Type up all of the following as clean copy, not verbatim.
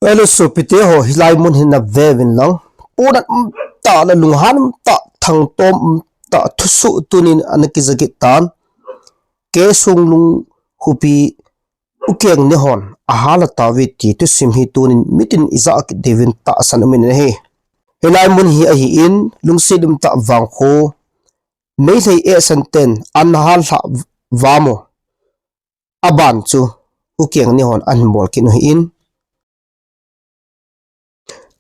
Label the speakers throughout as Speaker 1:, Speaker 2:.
Speaker 1: Elo supite ho hilai mun hina vevin long puna ta la lunghan ta thang tom ta thusu tunin anakizagi tan ke sunglung hupi ukeng ni hon ahala Tauve ti tu simhi tunin mitin izak devin ta sanumin he hilai mun hi ahi in lungsidim ta wangkho mei thei e santen anhal ha wamo aban chu ukeng ni hon anbol kin hi in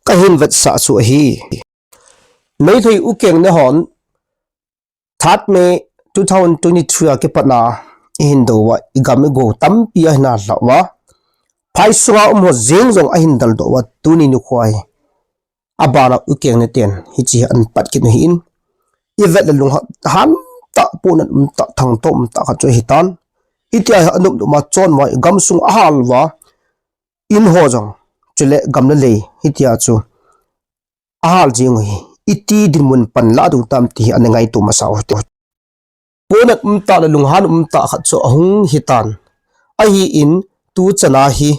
Speaker 1: kahin vat sa su hi mei thei ukeng ne hon that me 2023 ke patna hindo wa igam go tampi na lawa phai suwa mo jeng jong a hindal do wa tuni ni khwai abara ukeng ne ten hi chi an pat kin hi in ivet lung han ta punan ta thang tom ta kha chu hitan itia anum ma chon wa gam sung a halwa in ho jong chule gam le hitia chu ahal jing hi iti dimun pan la du tam ti an ngai tu masau te ponat ta la lung han ta khat chu ahung hitan a hi in tu chana hi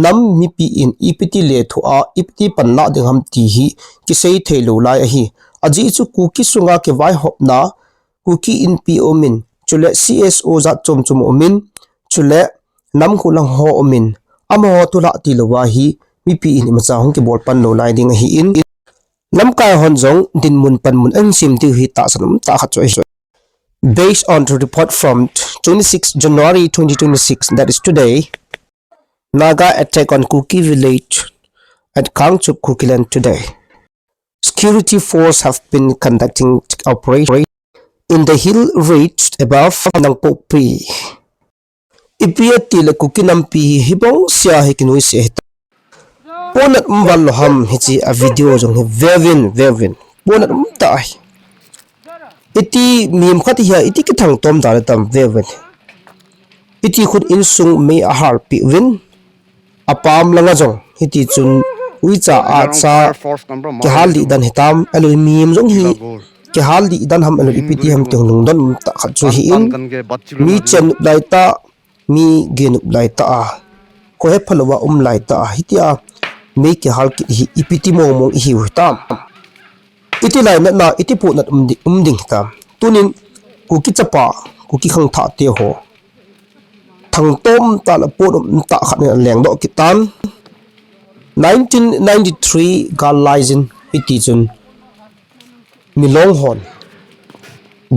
Speaker 1: nam mi pi in ipiti le thu a ipti pan la ding ham ti hi ki sei thelo lai a hi aji chu ku ki sunga ke vai hop na ku ki in pi omin chule CSO za chom chom omin chule nam khu lang ho omin amo tu la ti lo wa hi mi pi in ma cha hong ki bol pan lo lai ding hi in lam kai hon jong din mun pan mun an sim ti hi ta sanum ta kha choi based on the report from 26 January 2026 that is today Naga attack on Kuki village at Keng Kukiland today security force have been conducting operation in the hill ridge above Nangpopi ipiati le kukinampi hibong sia hikinui se ponat mbal ham hichi a video jong vevin ponat ta iti mim khati hi iti ki thang tom dar tam vevin iti khut in sung me a har pi win apam langa jong hiti chun uicha a cha ke hali dan hitam alui mim jong hi ke hali dan ham alui ipiti ham te lung don ta khat chu hi in mi chen lai ta mi gen lai ta a ko he phalowa lai ta hitia me ke hal ki hi ipiti mo hi tam iti lai na iti pu na ding tam tunin ku ki chapa ku ki khang tha te ho thang tom ta la pu ta khat ne leng do ki tan 1993 gal laizin iti chun milong hon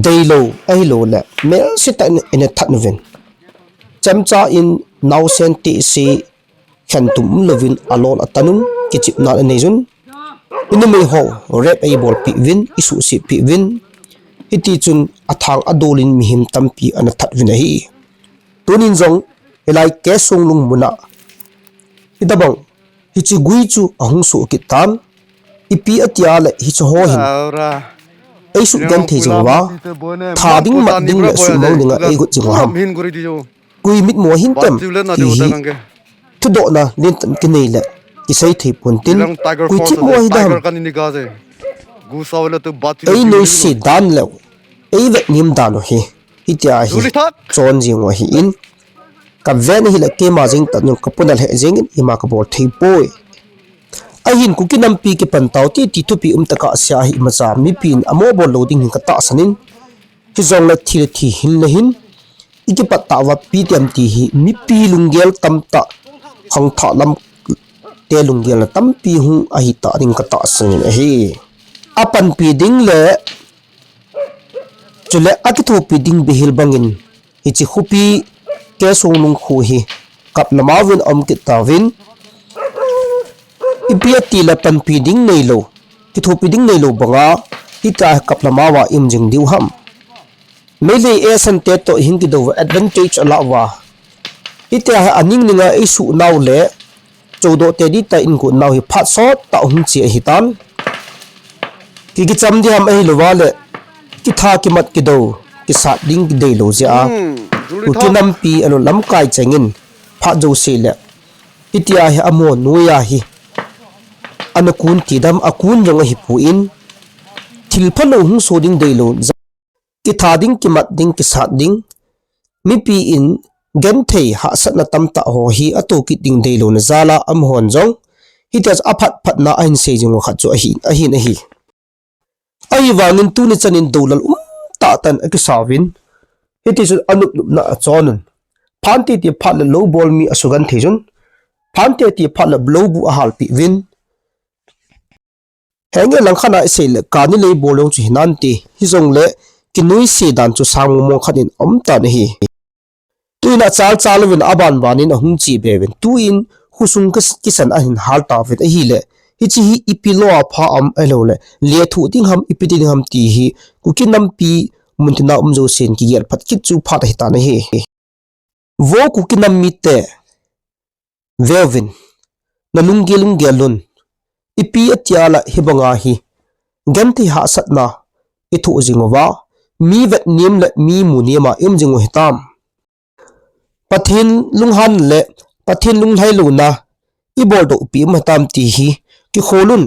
Speaker 1: daylo ai lo la mel sita in a that novin chamcha in now senti si khantum lovin alol atanun ki chip na nei jun inu me ho rep ai bol pi win isu si pi win iti chun athang adolin mihim tampi an that win hi tunin jong elai ke songlung muna idabang hichi guichu ahung su kitan ipi atia le hi cho ho hin ai su gan the jingwa tha ding mat ding le su mo ninga ai gu jingwa ham gui mit mo hin tem hi thu do na len tan ki nei le ki sei thei pun tin gui chi mo hi dam ai noi si dan le ai ve nim dan hi itia hi chon jingwa hi in ka ven hi la ke ma jing tan ka punal he jing in ima ka bol thei poi ahin kukinam pi ke pantau ti ti thu pi taka sia hi macha mi pin amo bol loading ka ta sanin ki zong la thi hin la hin iki patta wa pi tiam ti hi mi pi lunggel tam ta hang tha lam te lunggel tam pi hu a hi ta ring ka ta sanin hi apan pi ding le chule akitho pi ding behil bangin ichi khupi ke songlung khu hi kap lamawin ki tawin ipiati la pan pi ding nei lo ki thu pi ding nei lo banga ita kap lamawa imjing diu ham mele e san te to hingi do advantage alawa ita aning ninga isu naw le chodo te di ta in ko naw hi phat so ta hum chi hitan ki cham di ham ai lo wale ki tha ki mat ki do ki sat ding ki dei lo ja ku nam pi alo lam kai chengin pha jo se le itia hi amo nuya hi anakun tidam akun jong hi pu in thil phalo hung so ding dei lo ki tha ding ki mat ding ki sat ding mi pi in gen thei ha sat na tam ta ho hi ato ki ding dei lo na zala am hon jong hitas aphat phat na ahin se jingo khat chu ahi ai wangin tu ni chanin dolal ta tan akisawin hiti chu anup na achonun phanti ti phat la low ball mi asugan thejun phanti ti phat la blow bu a hal pi win henge langkhana se le kani le bolong chu hinan ti hi zong le kinui se dan chu sang mo khanin ta na hi tuina chal win aban banin ahung chi bewen tuin husung kisan ahin hal ta vet a hi le hi chi hi ipilo a pha am elo le thu ding ham ipitin ham ti hi kukinam pi muntina umjo sen ki yer phat kit chu phat hi ta na hi wo kukinam mi te velvin na lunggelun ipi atiala hibanga hi ganti ha satna ithu jingowa mi vet nim le mi muniama im jingo hitam pathin lunghan le pathin lunghai luna ibol do upi matam ti hi ki kholun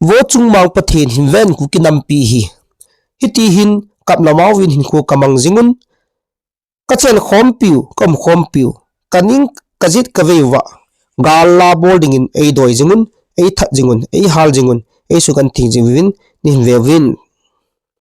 Speaker 1: wo chung mang pathin hin ven ku kinam pi hi hiti hin kap lamawin hin ko kamang jingun kachel khom piu kaning kajit kavewa galla boarding in ei doi jingun ei that jingun ei hal jingun ei sukan thing jingwin nin vewin